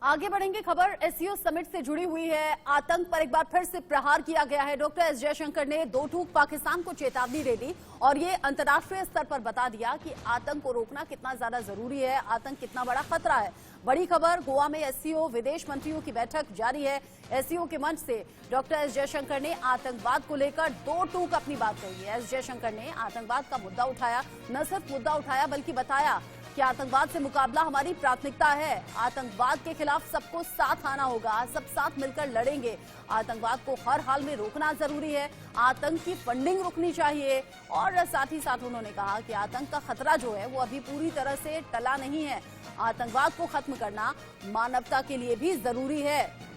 आगे बढ़ेंगे। खबर एससीओ समिट से जुड़ी हुई है। आतंक पर एक बार फिर से प्रहार किया गया है। डॉक्टर एस जयशंकर ने दो टूक पाकिस्तान को चेतावनी दे दी और ये अंतर्राष्ट्रीय स्तर पर बता दिया कि आतंक को रोकना कितना ज्यादा जरूरी है, आतंक कितना बड़ा खतरा है। बड़ी खबर, गोवा में एससीओ विदेश मंत्रियों की बैठक जारी है। एससीओ के मंच से डॉक्टर एस जयशंकर ने आतंकवाद को लेकर दो टूक अपनी बात कही है। एस जयशंकर ने आतंकवाद का मुद्दा उठाया, न सिर्फ मुद्दा उठाया बल्कि बताया कि आतंकवाद से मुकाबला हमारी प्राथमिकता है। आतंकवाद के खिलाफ सबको साथ आना होगा, सब साथ मिलकर लड़ेंगे। आतंकवाद को हर हाल में रोकना जरूरी है, आतंक की फंडिंग रुकनी चाहिए और साथ ही साथ उन्होंने कहा कि आतंक का खतरा जो है वो अभी पूरी तरह से टला नहीं है। आतंकवाद को खत्म करना मानवता के लिए भी जरूरी है।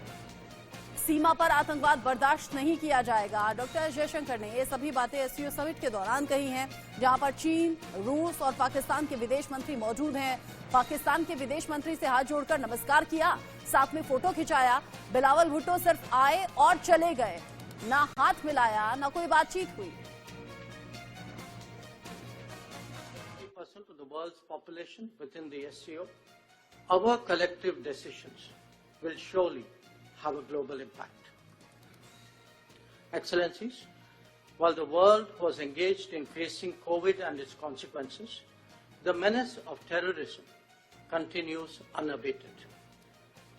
सीमा पर आतंकवाद बर्दाश्त नहीं किया जाएगा। डॉक्टर एस जयशंकर ने ये सभी बातें एससीओ समिट के दौरान कही हैं, जहां पर चीन, रूस और पाकिस्तान के विदेश मंत्री मौजूद हैं। पाकिस्तान के विदेश मंत्री से हाथ जोड़कर नमस्कार किया, साथ में फोटो खिंचाया। बिलावल भुट्टो सिर्फ आए और चले गए, ना हाथ मिलाया, ना कोई बातचीत हुई। of the world's population within the SCO, our collective decisions will surely have a global impact. Excellencies, while the world was engaged in facing COVID and its consequences, the menace of terrorism continues unabated.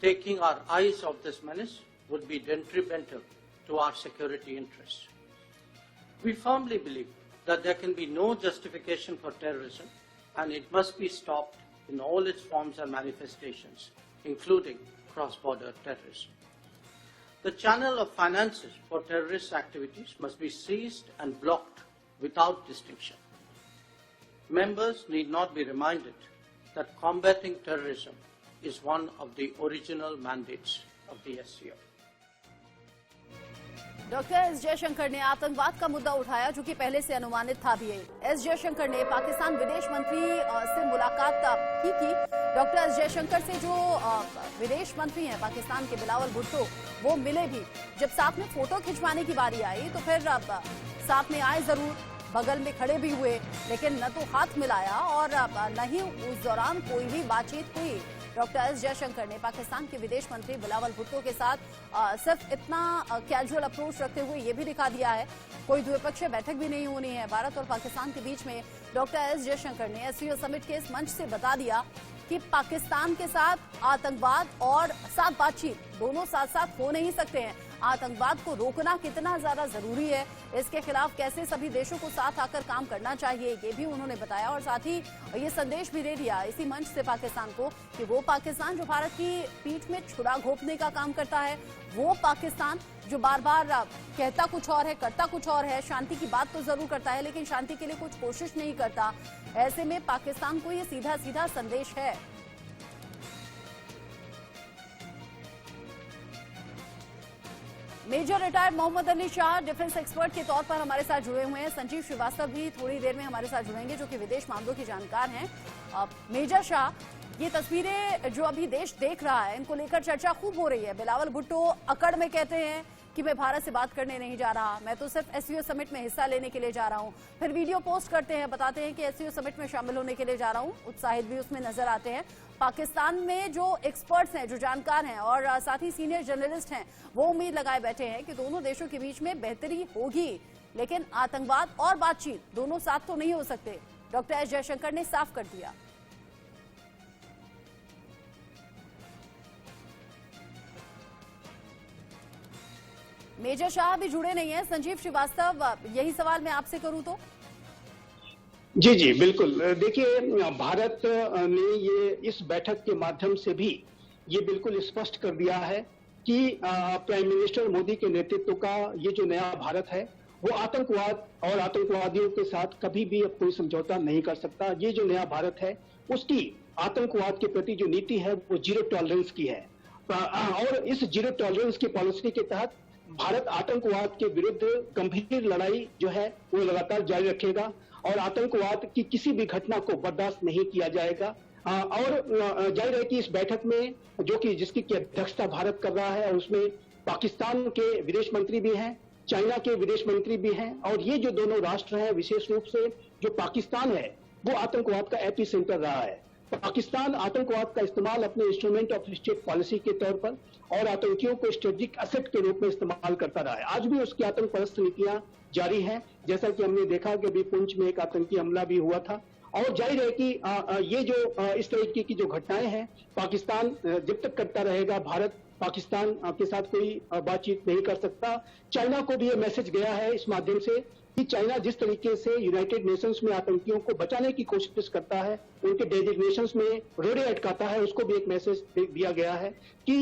Taking our eyes off this menace would be detrimental to our security interests. We firmly believe that there can be no justification for terrorism, and it must be stopped in all its forms and manifestations, including cross-border terrorism. The channel of finances for terrorist activities must be seized and blocked without distinction. Members need not be reminded that combating terrorism is one of the original mandates of the SCO. Doctor S Jaishankar ने आतंकवाद का मुद्दा उठाया, जो कि पहले से अनुमानित था भी। एस जयशंकर ने पाकिस्तान विदेश मंत्री से मुलाकात भी की। डॉक्टर एस जयशंकर से जो विदेश मंत्री हैं पाकिस्तान के, बिलावल भुट्टो, वो मिले भी। जब साथ में फोटो खिंचवाने की बारी आई तो फिर साथ में आए जरूर, बगल में खड़े भी हुए, लेकिन न तो हाथ मिलाया और न ही उस दौरान कोई भी बातचीत हुई। डॉक्टर एस जयशंकर ने पाकिस्तान के विदेश मंत्री बिलावल भुट्टो के साथ सिर्फ इतना कैजुअल अप्रोच रखते हुए ये भी दिखा दिया है, कोई द्विपक्षीय बैठक भी नहीं होनी है भारत और पाकिस्तान के बीच में। डॉक्टर एस जयशंकर ने एससीओ समिट के इस मंच से बता दिया कि पाकिस्तान के साथ आतंकवाद और साथ बातचीत दोनों साथ साथ हो नहीं सकते हैं। आतंकवाद को रोकना कितना ज्यादा जरूरी है, इसके खिलाफ कैसे सभी देशों को साथ आकर काम करना चाहिए, ये भी उन्होंने बताया। और साथ ही ये संदेश भी दे दिया इसी मंच से पाकिस्तान को कि वो पाकिस्तान जो भारत की पीठ में छुरा घोंपने का काम करता है, वो पाकिस्तान जो बार बार कहता कुछ और है करता कुछ और है, शांति की बात तो जरूर करता है लेकिन शांति के लिए कुछ कोशिश नहीं करता, ऐसे में पाकिस्तान को ये सीधा सीधा संदेश है। Major retired Mohammad Ali Shah defence expert के तौर पर हमारे साथ जुड़े हुए हैं। संजीव श्रीवास्तव भी थोड़ी देर में हमारे साथ जुड़ेंगे, जो कि विदेश मामलों के जानकार हैं। मेजर शाह, ये तस्वीरें जो अभी देश देख रहा है, इनको लेकर चर्चा खूब हो रही है। बिलावल भुट्टो अकड़ में कहते हैं कि मैं भारत से बात करने नहीं जा रहा, मैं तो सिर्फ एससीओ समिट में हिस्सा लेने के लिए जा रहा हूं। फिर वीडियो पोस्ट करते हैं, बताते हैं कि एससीओ समिट में शामिल होने के लिए जा रहा हूं, उत्साहित भी उसमें नजर आते हैं। पाकिस्तान में जो एक्सपर्ट्स हैं, जो जानकार हैं और साथ ही सीनियर जर्नलिस्ट हैं, वो उम्मीद लगाए बैठे हैं कि दोनों देशों के बीच में बेहतरी होगी, लेकिन आतंकवाद और बातचीत दोनों साथ तो नहीं हो सकते। डॉक्टर एस जयशंकर ने साफ कर दिया। मेजर शाह भी जुड़े नहीं है। संजीव श्रीवास्तव, यही सवाल मैं आपसे करूं तो? जी जी बिल्कुल। देखिए, भारत ने ये इस बैठक के माध्यम से भी ये बिल्कुल स्पष्ट कर दिया है कि प्राइम मिनिस्टर मोदी के नेतृत्व का ये जो नया भारत है, वो आतंकवाद और आतंकवादियों के साथ कभी भी अब कोई समझौता नहीं कर सकता। ये जो नया भारत है, उसकी आतंकवाद के प्रति जो नीति है वो जीरो टॉलरेंस की है और इस जीरो टॉलरेंस की पॉलिसी के तहत भारत आतंकवाद के विरुद्ध गंभीर लड़ाई जो है वो लगातार जारी रखेगा और आतंकवाद की किसी भी घटना को बर्दाश्त नहीं किया जाएगा। और जाहिर है कि इस बैठक में जो कि जिसकी अध्यक्षता भारत कर रहा है, और उसमें पाकिस्तान के विदेश मंत्री भी हैं, चाइना के विदेश मंत्री भी हैं, और ये जो दोनों राष्ट्र हैं, विशेष रूप से जो पाकिस्तान है वो आतंकवाद का एपी सेंटर रहा है। पाकिस्तान आतंकवाद का इस्तेमाल अपने इंस्ट्रूमेंट ऑफ स्टेट पॉलिसी के तौर पर और आतंकियों को स्ट्रेटेजिक एसेट के रूप में इस्तेमाल करता रहा है। आज भी उसकी आतंकपरस्त नीतियां जारी हैं, जैसा कि हमने देखा कि अभी पुंछ में एक आतंकी हमला भी हुआ था। और जाहिर है कि ये जो इस तरीके की जो घटनाएं हैं, पाकिस्तान जब तक करता रहेगा, भारत पाकिस्तान के साथ कोई बातचीत नहीं कर सकता। चाइना को भी ये मैसेज गया है इस माध्यम से कि चाइना जिस तरीके से यूनाइटेड नेशंस में आतंकियों को बचाने की कोशिश करता है, उनके डेजिग्नेशंस में रोड़े अटकाता है, उसको भी एक मैसेज दिया गया है कि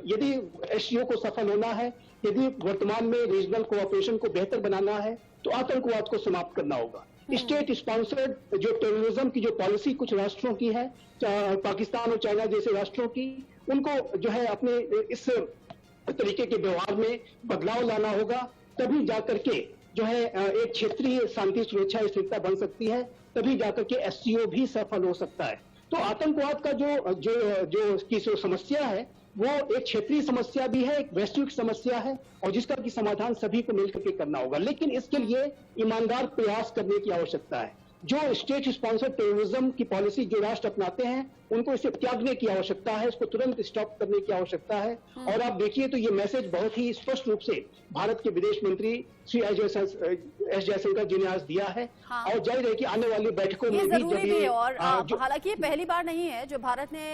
यदि एससीओ को सफल होना है, यदि वर्तमान में रीजनल कोऑपरेशन को बेहतर बनाना है, तो आतंकवाद को समाप्त करना होगा। स्टेट स्पॉन्सर्ड जो टेररिज्म की जो पॉलिसी कुछ राष्ट्रों की है, पाकिस्तान और चाइना जैसे राष्ट्रों की, उनको जो है अपने इस तरीके के व्यवहार में बदलाव लाना होगा। तभी जाकर के जो है एक क्षेत्रीय शांति सुरक्षा स्थिरता बन सकती है, तभी जाकर के एससीओ भी सफल हो सकता है। तो आतंकवाद का जो समस्या है, वो एक क्षेत्रीय समस्या भी है, एक वैश्विक समस्या है, और जिसका कि समाधान सभी को मिलकर के करना होगा। लेकिन इसके लिए ईमानदार प्रयास करने की आवश्यकता है। जो स्टेट स्पॉन्सर्ड टेररिज्म की पॉलिसी जो राष्ट्र अपनाते हैं, उनको इसे त्यागने की आवश्यकता है, इसको तुरंत स्टॉप करने की आवश्यकता है। और आप देखिए तो ये मैसेज बहुत ही स्पष्ट रूप से भारत के विदेश मंत्री श्री एस जयशंकर जी ने आज दिया है। हाँ। और जाहिर है कि आने वाली बैठकों में भी जब ये और हालांकि ये पहली बार नहीं है जो भारत ने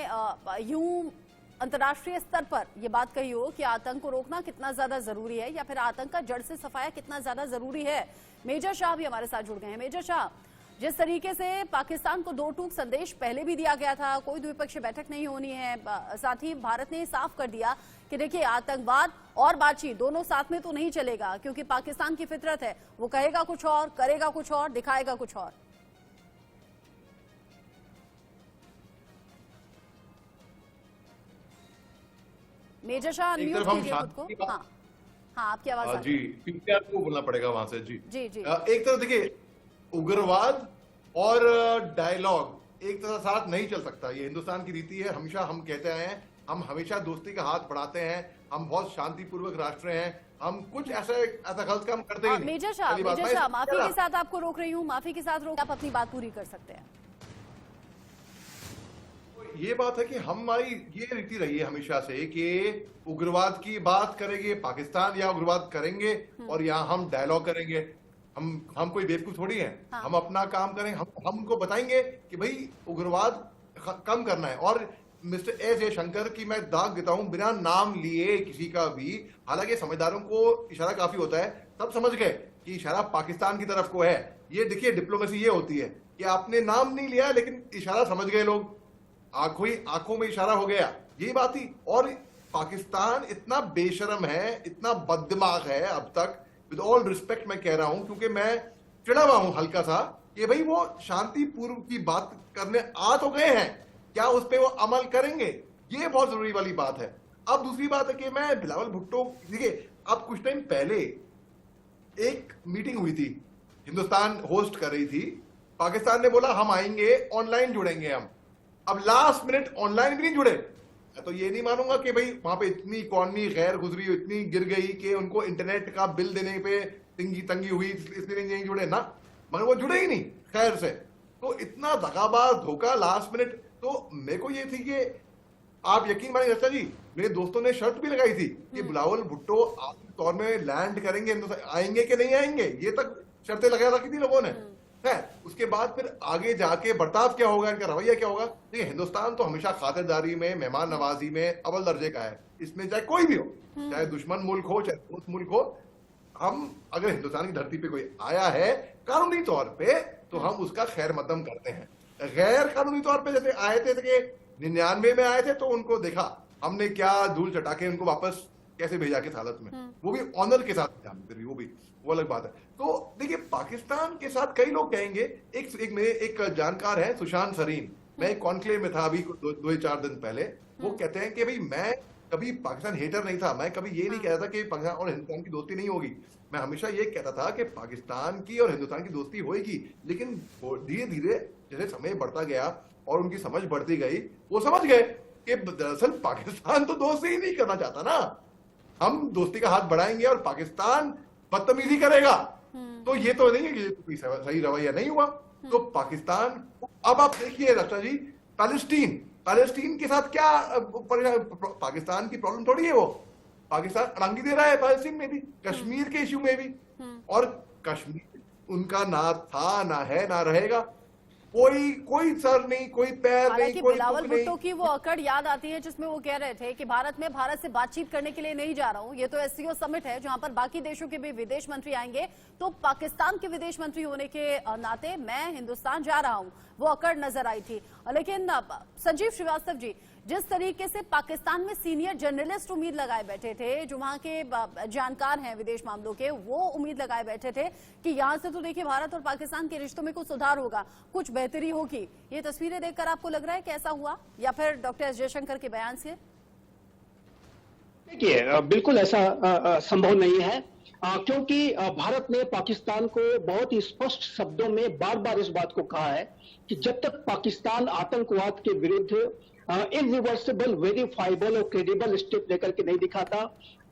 यूं अंतर्राष्ट्रीय स्तर पर ये बात कही हो कि आतंक को रोकना कितना ज्यादा जरूरी है, या फिर आतंक का जड़ से सफाया कितना ज्यादा जरूरी है। मेजर शाह भी हमारे साथ जुड़ गए हैं। मेजर शाह, जिस तरीके से पाकिस्तान को दो टूक संदेश पहले भी दिया गया था, कोई द्विपक्षीय बैठक नहीं होनी है, साथ ही भारत ने साफ कर दिया कि देखिए आतंकवाद और बातचीत दोनों साथ में तो नहीं चलेगा, क्योंकि पाकिस्तान की फितरत है, वो कहेगा कुछ और, करेगा कुछ और, दिखाएगा कुछ और। मेजर शाह अनम्यूट कीजिए खुद को। हाँ हाँ, आपकी आवाज जी, पीटीआर को बोलना पड़ेगा वहां से। जी जी जी। एक तरफ देखिए, उग्रवाद और डायलॉग एक तरह साथ नहीं चल सकता। ये हिंदुस्तान की रीति है, हमेशा हम कहते आए हैं, हम हमेशा दोस्ती का हाथ बढ़ाते हैं, हम बहुत शांतिपूर्वक राष्ट्र हैं, हम कुछ ऐसा गलत काम करते ही नहीं। मेजर शाह, माफी के साथ आपको रोक रही हूँ, माफी के साथ रोक, आप अपनी बात पूरी कर सकते हैं। ये बात है कि हमारी ये रीति रही है हमेशा से कि उग्रवाद की बात करेंगे पाकिस्तान, या उग्रवाद करेंगे और यहाँ हम डायलॉग करेंगे। हम कोई बेवकूफ थोड़ी हैं। हाँ। हम अपना काम करें, हम उनको बताएंगे कि भाई उग्रवाद कम करना है। और मिस्टर एस जयशंकर की मैं दाग देता हूं बिना नाम लिए किसी का भी, हालांकि समझदारों को इशारा काफी होता है, सब समझ गए कि इशारा पाकिस्तान की तरफ को है। ये देखिए डिप्लोमेसी ये होती है कि आपने नाम नहीं लिया लेकिन इशारा समझ गए लोग, आंखों में इशारा हो गया, यही बात थी। और पाकिस्तान इतना बेशरम है, इतना बददिमाग है अब तक, विद ऑल रिस्पेक्ट मैं कह रहा हूं, क्योंकि मैं चिड़ा हुआ हूं हल्का सा कि भाई वो शांति पूर्व की बात करने आ तो गए हैं, क्या उस पर वो अमल करेंगे, ये बहुत जरूरी वाली बात है। अब दूसरी बात है कि मैं बिलावल भुट्टो, देखिए अब कुछ टाइम पहले एक मीटिंग हुई थी, हिंदुस्तान होस्ट कर रही थी, पाकिस्तान ने बोला हम आएंगे, ऑनलाइन जुड़ेंगे हम। अब लास्ट मिनट ऑनलाइन भी नहीं जुड़े। तो ये नहीं मानूंगा कि भाई वहां पे इतनी इकॉनमी गैर गुजरी, इतनी गिर गई कि उनको इंटरनेट का बिल देने पे तंगी हुई, इसलिए नहीं जुड़े ना, मगर वो जुड़े ही नहीं खैर से। तो इतना दगाबाज धोखा लास्ट मिनट। तो मेरे को ये थी कि आप यकीन मानिए रक्षा जी, मेरे दोस्तों ने शर्त भी लगाई थी कि बिलावल भुट्टो आखिरी तौर में लैंड करेंगे, आएंगे कि नहीं आएंगे, ये तक शर्तें लगा रखी थी लोगों ने है। उसके बाद फिर आगे जाके बर्ताव क्या होगा, इनका रवैया क्या होगा। देखिए हिंदुस्तान तो हमेशा खातिरदारी में, मेहमान नवाजी में अव्वल दर्जे का है, इसमें चाहे कोई भी हो, चाहे दुश्मन मुल्क हो चाहे दोस्त मुल्क हो। हम अगर हिंदुस्तान की धरती पे कोई आया है कानूनी तौर पे तो हम उसका खैर मकदम करते हैं। गैर कानूनी तौर पे जैसे आए थे 99 में आए थे तो उनको देखा हमने क्या धूल चटा के उनको वापस कैसे भेजा किस हालत में, वो भी ऑनर के साथ, फिर भी वो अलग बात है। तो देखिए पाकिस्तान के साथ कई लोग कहेंगे, एक मेरे एक जानकार है सुशांत सरीन, मैं एक कॉन्क्लेव में था अभी 2-4 दिन पहले, वो कहते हैं कि भाई मैं कभी पाकिस्तान हेटर नहीं था, मैं कभी ये नहीं कहता था कि पाकिस्तान और हिंदुस्तान की दोस्ती नहीं होगी, मैं हमेशा ये कहता था कि पाकिस्तान की और हिंदुस्तान की दोस्ती होगी। लेकिन धीरे धीरे जैसे समय बढ़ता गया और उनकी समझ बढ़ती गई, वो समझ गए कि दरअसल पाकिस्तान तो दोस्ती ही नहीं करना चाहता ना, हम दोस्ती का हाथ बढ़ाएंगे और पाकिस्तान बदतमीजी करेगा, तो ये तो नहीं है कि सही रवैया नहीं हुआ। तो पाकिस्तान, अब आप देखिए रक्षा जी, पैलेस्टीन के साथ क्या पाकिस्तान की प्रॉब्लम थोड़ी है वो। पाकिस्तान अड़ंगी दे रहा है पैलेस्टीन में भी, कश्मीर के इश्यू में भी, और कश्मीर उनका ना था, ना है, ना रहेगा। कोई सर नहीं, कोई पैर नहीं, कोई बिलावल तुक नहीं। भुट्टो की वो अकड़ याद आती है जिसमें वो कह रहे थे कि भारत से बातचीत करने के लिए नहीं जा रहा हूं, ये तो एससीओ समिट है जहां पर बाकी देशों के भी विदेश मंत्री आएंगे, तो पाकिस्तान के विदेश मंत्री होने के नाते मैं हिंदुस्तान जा रहा हूं, वो अकड़ नजर आई थी। लेकिन संजीव श्रीवास्तव जी, जिस तरीके से पाकिस्तान में सीनियर जर्नलिस्ट उम्मीद लगाए बैठे थे, जो वहां के जानकार हैं विदेश मामलों के, वो उम्मीद लगाए बैठे थे कि यहां से तो देखिए भारत और पाकिस्तान के रिश्तों में कुछ सुधार होगा, कुछ बेहतरी होगी, ये तस्वीरें देखकर आपको लग रहा है कि ऐसा हुआ, या फिर डॉक्टर एस जयशंकर के बयान से? देखिए, बिल्कुल ऐसा संभव नहीं है, क्योंकि भारत ने पाकिस्तान को बहुत ही स्पष्ट शब्दों में बार बार इस बात को कहा है कि जब तक पाकिस्तान आतंकवाद के विरुद्ध इरिवर्सिबल, वेरीफाइबल और क्रेडिबल स्टेप लेकर के नहीं दिखाता,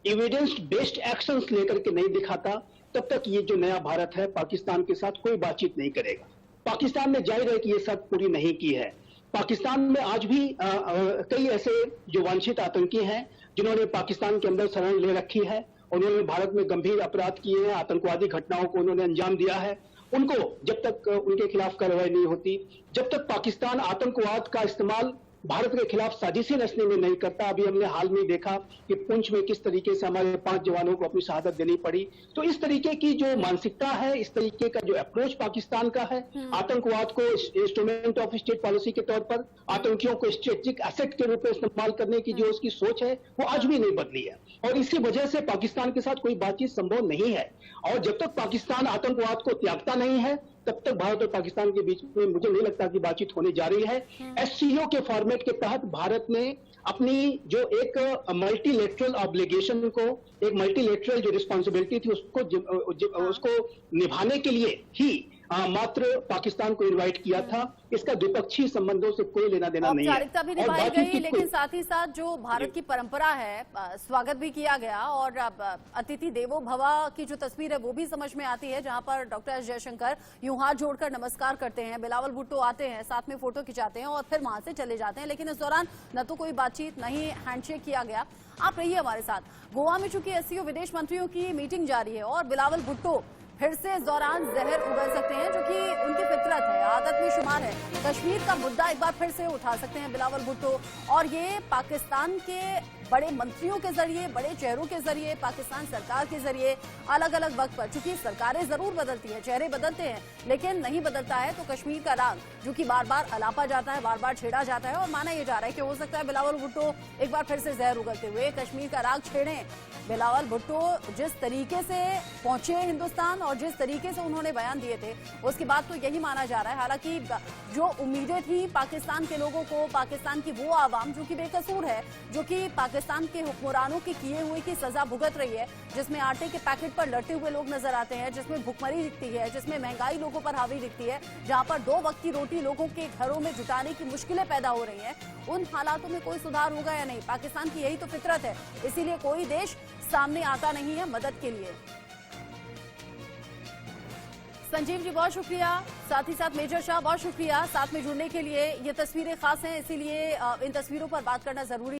एविडेंस बेस्ड एक्शंस लेकर के नहीं दिखाता, तब तक ये जो नया भारत है पाकिस्तान के साथ कोई बातचीत नहीं करेगा। पाकिस्तान ने जाहिर है कि ये शर्त पूरी नहीं की है। पाकिस्तान में आज भी कई ऐसे जो वांछित आतंकी हैं जिन्होंने पाकिस्तान के अंदर शरण ले रखी है, उन्होंने भारत में गंभीर अपराध किए हैं, आतंकवादी घटनाओं को उन्होंने अंजाम दिया है। उनको जब तक उनके खिलाफ कार्रवाई नहीं होती, जब तक पाकिस्तान आतंकवाद का इस्तेमाल भारत के खिलाफ साजिशें रचने में नहीं करता, अभी हमने हाल में देखा कि पुंछ में किस तरीके से हमारे 5 जवानों को अपनी शहादत देनी पड़ी। तो इस तरीके की जो मानसिकता है, इस तरीके का जो अप्रोच पाकिस्तान का है, आतंकवाद को इंस्ट्रूमेंट ऑफ स्टेट पॉलिसी के तौर पर, आतंकियों को स्ट्रेटेजिक एसेट के रूप में इस्तेमाल करने की जो उसकी सोच है, वो आज भी नहीं बदली है, और इसी वजह से पाकिस्तान के साथ कोई बातचीत संभव नहीं है। और जब तक पाकिस्तान आतंकवाद को त्यागता नहीं है, तब तक भारत और पाकिस्तान के बीच में मुझे नहीं लगता कि बातचीत होने जा रही है। एससीओ के फॉर्मेट के तहत भारत ने अपनी जो एक मल्टीलेटरल ऑब्लिगेशन को, एक मल्टीलेटरल जो रिस्पॉन्सिबिलिटी थी उसको निभाने के लिए ही मात्र पाकिस्तान को इनवाइट किया था। इसका द्विपक्षीय संबंधों से कोई लेना देना नहीं है। औपचारिकता भी निभाई गई, लेकिन साथ ही साथ जो भारत की परंपरा है, स्वागत भी किया गया, और अतिथि देवो भव की जो तस्वीर है वो भी समझ में आती है, जहां पर डॉक्टर एस जयशंकर यूं हाथ जोड़कर नमस्कार करते हैं, बिलावल भुट्टो आते हैं, साथ में फोटो खिंचाते हैं और फिर वहां से चले जाते हैं। लेकिन इस दौरान न तो कोई बातचीत, न ही हैंडशेक किया गया। आप रहिए हमारे साथ। गोवा में चूंकि एससीओ विदेश मंत्रियों की मीटिंग जारी है और बिलावल भुट्टो फिर से इस दौरान जहर उगल सकते हैं, जो कि उनकी फितरत है, आदत में शुमार है। कश्मीर का मुद्दा एक बार फिर से उठा सकते हैं बिलावल भुट्टो, और ये पाकिस्तान के बड़े मंत्रियों के जरिए, बड़े चेहरों के जरिए, पाकिस्तान सरकार के जरिए अलग अलग वक्त पर, चूंकि सरकारें जरूर बदलती हैं, चेहरे बदलते हैं, लेकिन नहीं बदलता है तो कश्मीर का राग, जो कि बार बार अलापा जाता है, बार बार छेड़ा जाता है, और माना यह जा रहा है कि हो सकता है बिलावल भुट्टो एक बार फिर से जहर उगलते हुए कश्मीर का राग छेड़ें। बिलावल भुट्टो जिस तरीके से पहुंचे हिंदुस्तान और जिस तरीके से उन्होंने बयान दिए थे, उसके बाद तो यही माना जा रहा है। हालांकि जो उम्मीदें थी पाकिस्तान के लोगों को, पाकिस्तान की वो आवाम जो कि बेकसूर है, जो कि पाकिस्तान के हुक्मरानों के किए हुए की सजा भुगत रही है, जिसमें आटे के पैकेट पर लड़ते हुए लोग नजर आते हैं, जिसमें भुखमरी दिखती है, जिसमें महंगाई लोगों पर हावी दिखती है, जहां पर 2 वक्त की रोटी लोगों के घरों में जुटाने की मुश्किलें पैदा हो रही हैं, उन हालातों में कोई सुधार होगा या नहीं? पाकिस्तान की यही तो फितरत है, इसीलिए कोई देश सामने आता नहीं है मदद के लिए। संजीव जी बहुत शुक्रिया, साथ ही साथ मेजर शाह बहुत शुक्रिया साथ में जुड़ने के लिए। ये तस्वीरें खास हैं, इसीलिए इन तस्वीरों पर बात करना जरूरी